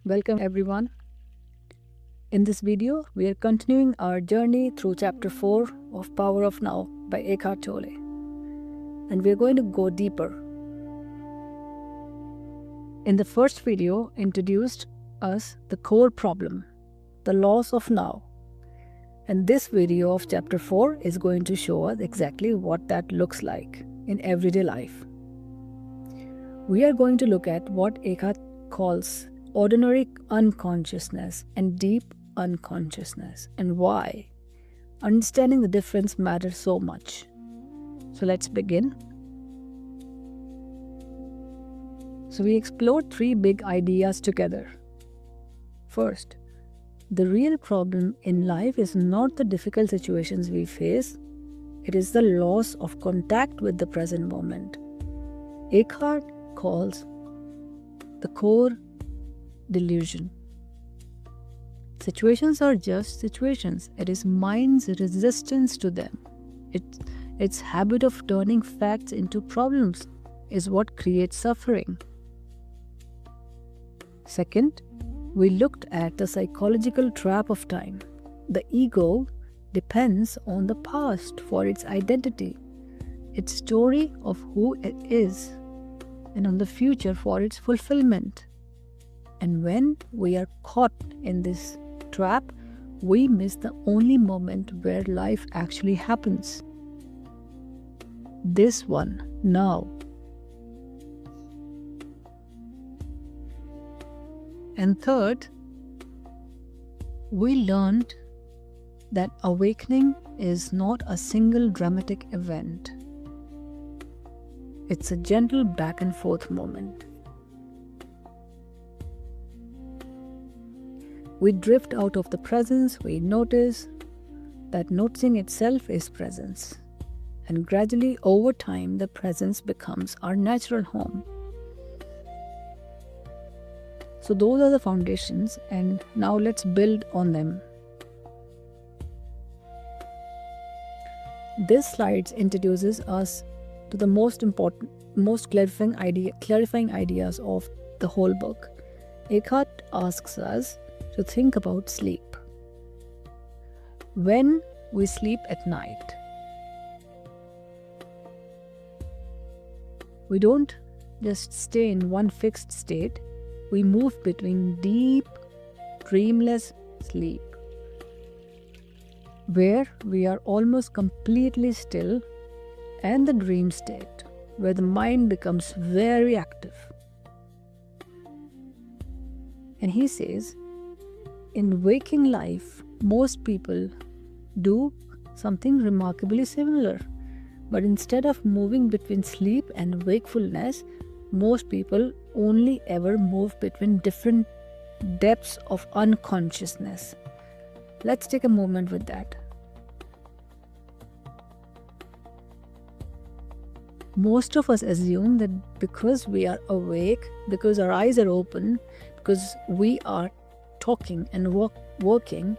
Welcome everyone. In this video, we are continuing our journey through Chapter 4 of Power of Now by Eckhart Tolle. And we are going to go deeper. In the first video, introduced us the core problem, the loss of now. And this video of Chapter 4 is going to show us exactly what that looks like in everyday life. We are going to look at what Eckhart calls Ordinary Unconsciousness and Deep Unconsciousness and why understanding the difference matters so much. So let's begin. So we explored 3 big ideas together. First, the real problem in life is not the difficult situations we face, it is the loss of contact with the present moment. Eckhart calls the Core Delusion. Situations are just situations. It is mind's resistance to them. Its habit of turning facts into problems is what creates suffering. Second, we looked at the psychological trap of time. The ego depends on the past for its identity, its story of who it is, and on the future for its fulfillment. And when we are caught in this trap, we miss the only moment where life actually happens. This one, now. And third, we learned that awakening is not a single dramatic event. It's a gentle back and forth moment. We drift out of the presence, we notice that noticing itself is presence. And gradually over time, the presence becomes our natural home. So those are the foundations, and now let's build on them. This slide introduces us to the most clarifying ideas of the whole book. Eckhart asks us to think about sleep. When we sleep at night, we don't just stay in one fixed state. We move between deep, dreamless sleep, where we are almost completely still, and the dream state, where the mind becomes very active. And he says, in waking life, most people do something remarkably similar. But instead of moving between sleep and wakefulness, most people only ever move between different depths of unconsciousness. Let's take a moment with that. Most of us assume that because we are awake, because our eyes are open, because we are talking and working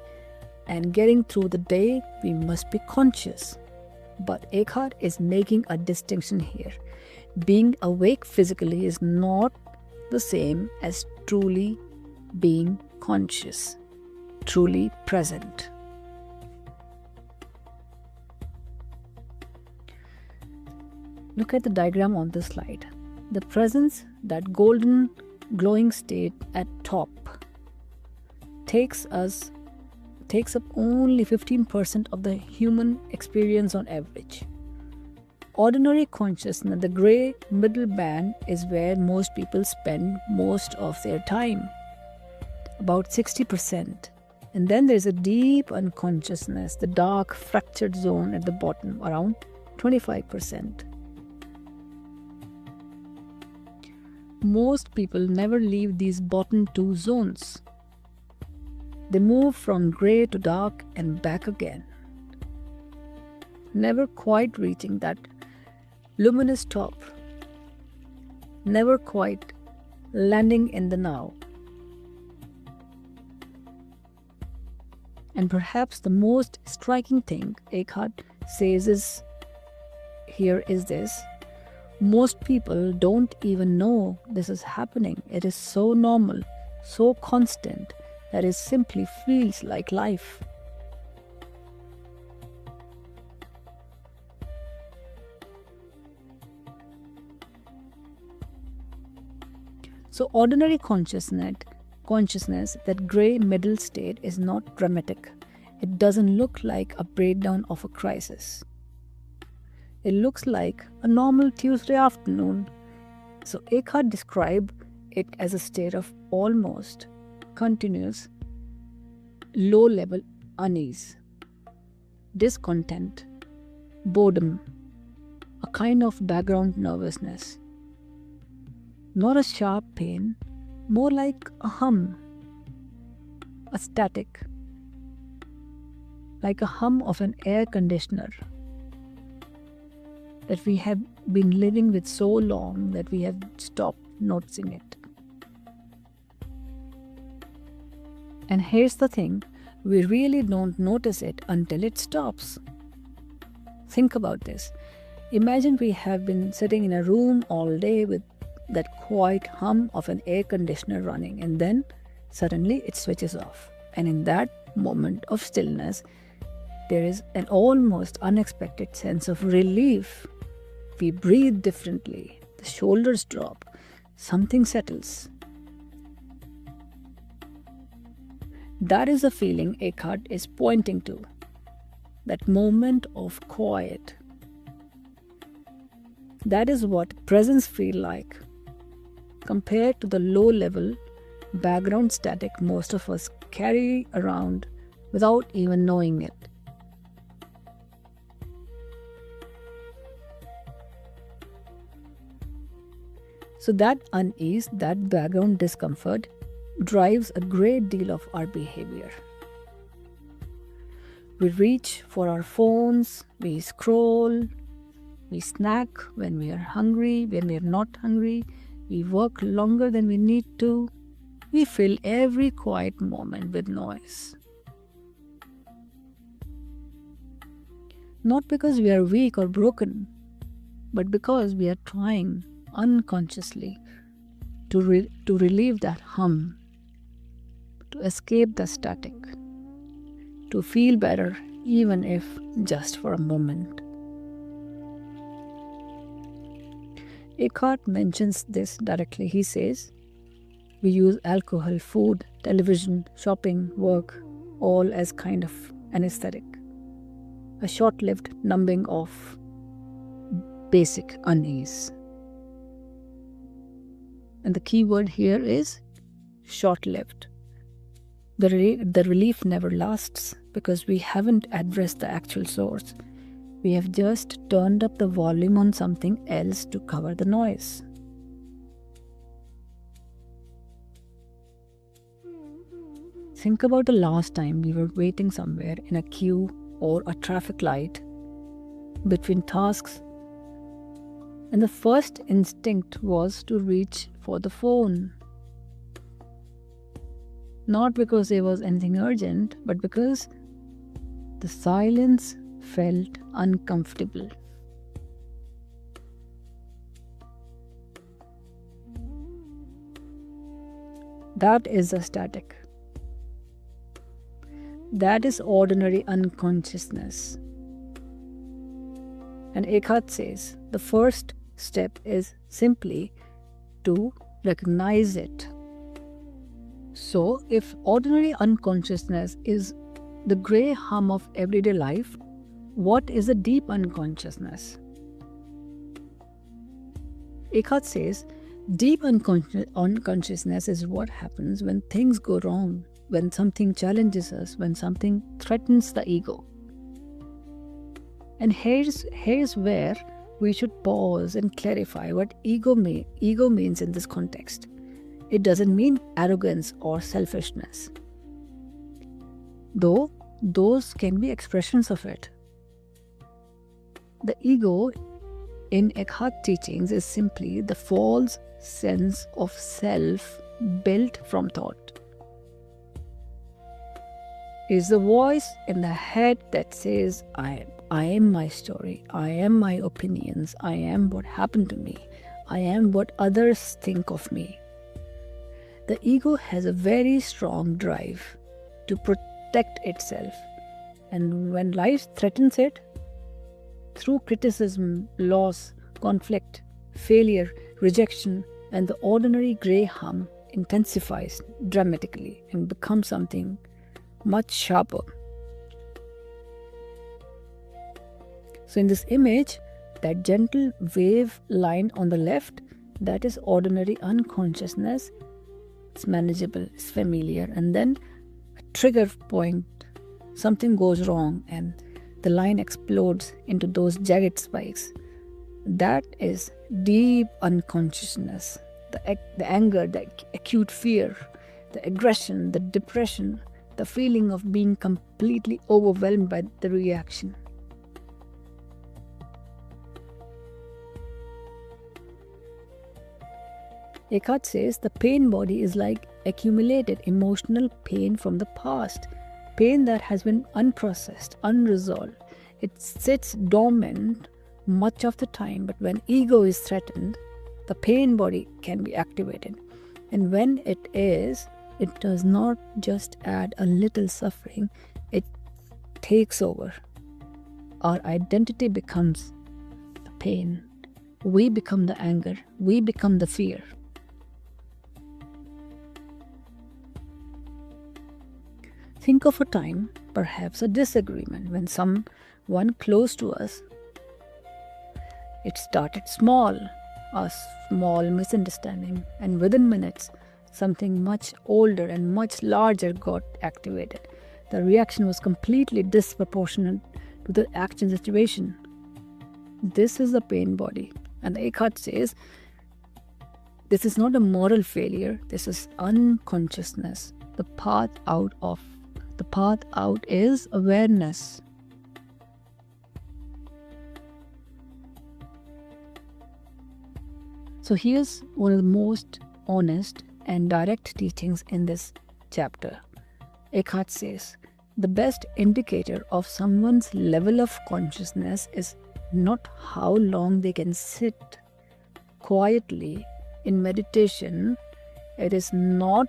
and getting through the day, we must be conscious. But Eckhart is making a distinction here. Being awake physically is not the same as truly being conscious, truly present. Look at the diagram on the slide. The presence, that golden glowing state at top, takes up only 15% of the human experience on average. Ordinary consciousness, the gray middle band, is where most people spend most of their time, about 60%. And then there's a deep unconsciousness, the dark fractured zone at the bottom, around 25%. Most people never leave these bottom 2 zones. They move from gray to dark and back again, never quite reaching that luminous top, never quite landing in the now. And perhaps the most striking thing Eckhart says is this: most people don't even know this is happening. It is so normal. so constant that it simply feels like life. So ordinary consciousness, that grey middle state, is not dramatic. It doesn't look like a breakdown of a crisis. It looks like a normal Tuesday afternoon. So Eckhart described it as a state of almost continuous low-level unease, discontent, boredom, a kind of background nervousness. Not a sharp pain, more like a hum, a static, like a hum of an air conditioner that we have been living with so long that we have stopped noticing it. And here's the thing, we really don't notice it until it stops. Think about this. Imagine we have been sitting in a room all day with that quiet hum of an air conditioner running, and then suddenly it switches off. And in that moment of stillness, there is an almost unexpected sense of relief. We breathe differently, the shoulders drop, something settles. That is the feeling Eckhart is pointing to, that moment of quiet. That is what presence feels like, compared to the low-level background static most of us carry around without even knowing it. So that unease, that background discomfort, drives a great deal of our behavior. We reach for our phones, we scroll, we snack when we are hungry, when we are not hungry, we work longer than we need to. We fill every quiet moment with noise. Not because we are weak or broken, but because we are trying unconsciously to relieve that hum, to escape the static, to feel better, even if just for a moment. Eckhart mentions this directly. He says, we use alcohol, food, television, shopping, work, all as kind of anesthetic, a short-lived numbing of basic unease. And the key word here is short-lived. The relief never lasts because we haven't addressed the actual source. We have just turned up the volume on something else to cover the noise. Think about the last time we were waiting somewhere in a queue or a traffic light between tasks, and the first instinct was to reach for the phone. Not because there was anything urgent, but because the silence felt uncomfortable. That is a static. That is ordinary unconsciousness. And Eckhart says the first step is simply to recognize it. So, if ordinary unconsciousness is the grey hum of everyday life, what is a deep unconsciousness? Eckhart says deep unconsciousness is what happens when things go wrong, when something challenges us, when something threatens the ego. And here's where we should pause and clarify what ego means in this context. It doesn't mean arrogance or selfishness, though those can be expressions of it. The ego in Eckhart teachings is simply the false sense of self built from thought. It is the voice in the head that says, I am my story, I am my opinions, I am what happened to me, I am what others think of me. The ego has a very strong drive to protect itself, and when life threatens it, through criticism, loss, conflict, failure, rejection, and the ordinary grey hum intensifies dramatically and becomes something much sharper. So in this image, that gentle wave line on the left, that is ordinary unconsciousness. It's manageable, it's familiar, and then a trigger point, something goes wrong and the line explodes into those jagged spikes. That is deep unconsciousness. The anger, the acute fear, the aggression, the depression, the feeling of being completely overwhelmed by the reaction. Eckhart says the pain body is like accumulated emotional pain from the past, pain that has been unprocessed, unresolved. It sits dormant much of the time, but when ego is threatened, the pain body can be activated. And when it does not just add a little suffering, it takes over. Our identity becomes the pain. We become the anger. We become the fear. Think of a time, perhaps a disagreement, when someone close to us, it started small, a small misunderstanding, and within minutes, something much older and much larger got activated. The reaction was completely disproportionate to the action situation. This is the pain body. And Eckhart says, this is not a moral failure, this is unconsciousness. The path out is awareness. So here's one of the most honest and direct teachings in this chapter. Eckhart says, the best indicator of someone's level of consciousness is not how long they can sit quietly in meditation. It is not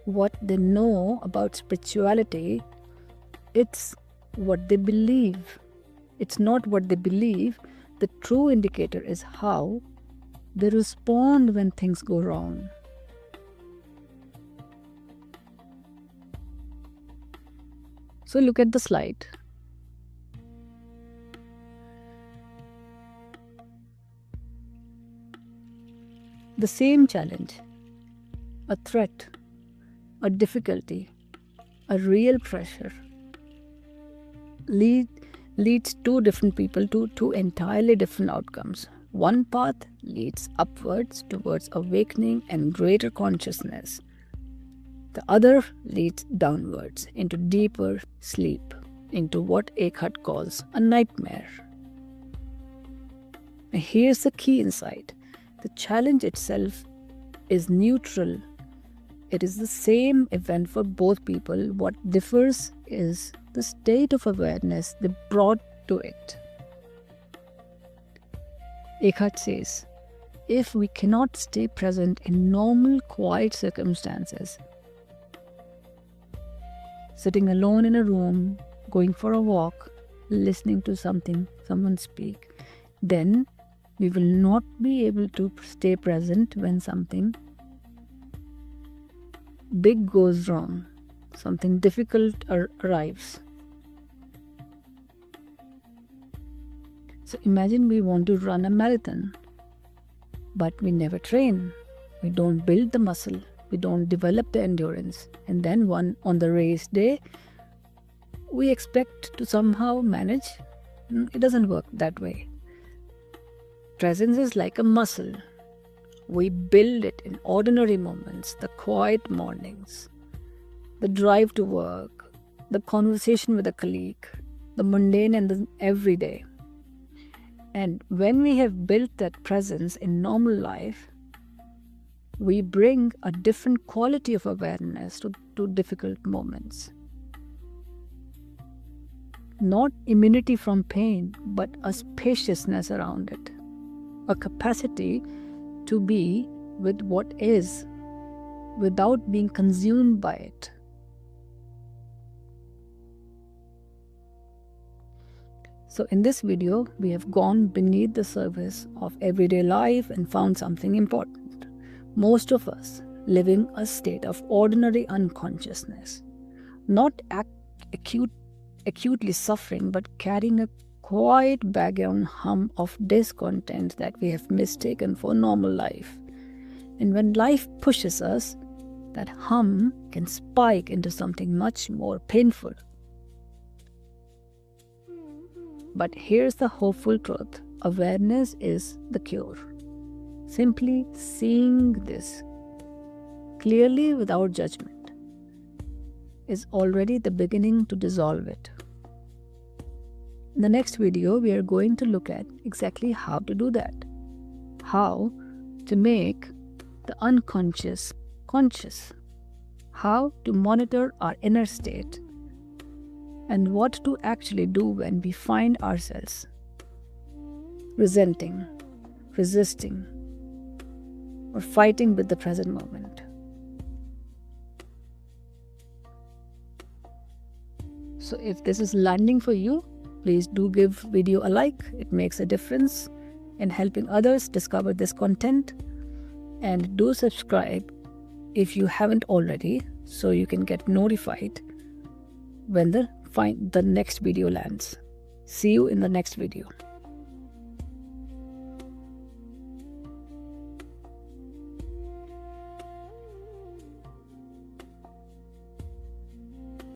what they know about spirituality, it's what they believe. It's not what they believe. The true indicator is how they respond when things go wrong. So look at the slide. The same challenge, a threat, a difficulty, a real pressure leads two different people to two entirely different outcomes. One path leads upwards towards awakening and greater consciousness. The other leads downwards into deeper sleep, into what Eckhart calls a nightmare. And here's the key insight. The challenge itself is neutral. It is the same event for both people. What differs is the state of awareness they brought to it. Eckhart says, if we cannot stay present in normal, quiet circumstances, sitting alone in a room, going for a walk, listening to someone speak, then we will not be able to stay present when something big goes wrong, something difficult arrives. So imagine we want to run a marathon, but we never train. We don't build the muscle. We don't develop the endurance. And then on the race day, we expect to somehow manage. It doesn't work that way. Presence is like a muscle. We build it in ordinary moments, the quiet mornings, the drive to work, the conversation with a colleague, the mundane and the everyday. And when we have built that presence in normal life, we bring a different quality of awareness to difficult moments. Not immunity from pain, but a spaciousness around it, a capacity to be with what is. without being consumed by it. So in this video, we have gone beneath the surface of everyday life and found something important. Most of us living a state of ordinary unconsciousness, not acutely suffering, but carrying a quiet background hum of discontent that we have mistaken for normal life. And when life pushes us, that hum can spike into something much more painful. But here's the hopeful truth. Awareness is the cure. Simply seeing this clearly without judgment is already the beginning to dissolve it. In the next video, we are going to look at exactly how to do that. How to make the unconscious conscious. How to monitor our inner state. And what to actually do when we find ourselves resenting, resisting, or fighting with the present moment. So if this is landing for you, please do give video a like. It makes a difference in helping others discover this content. And do subscribe if you haven't already, so you can get notified when the next video lands. See you in the next video.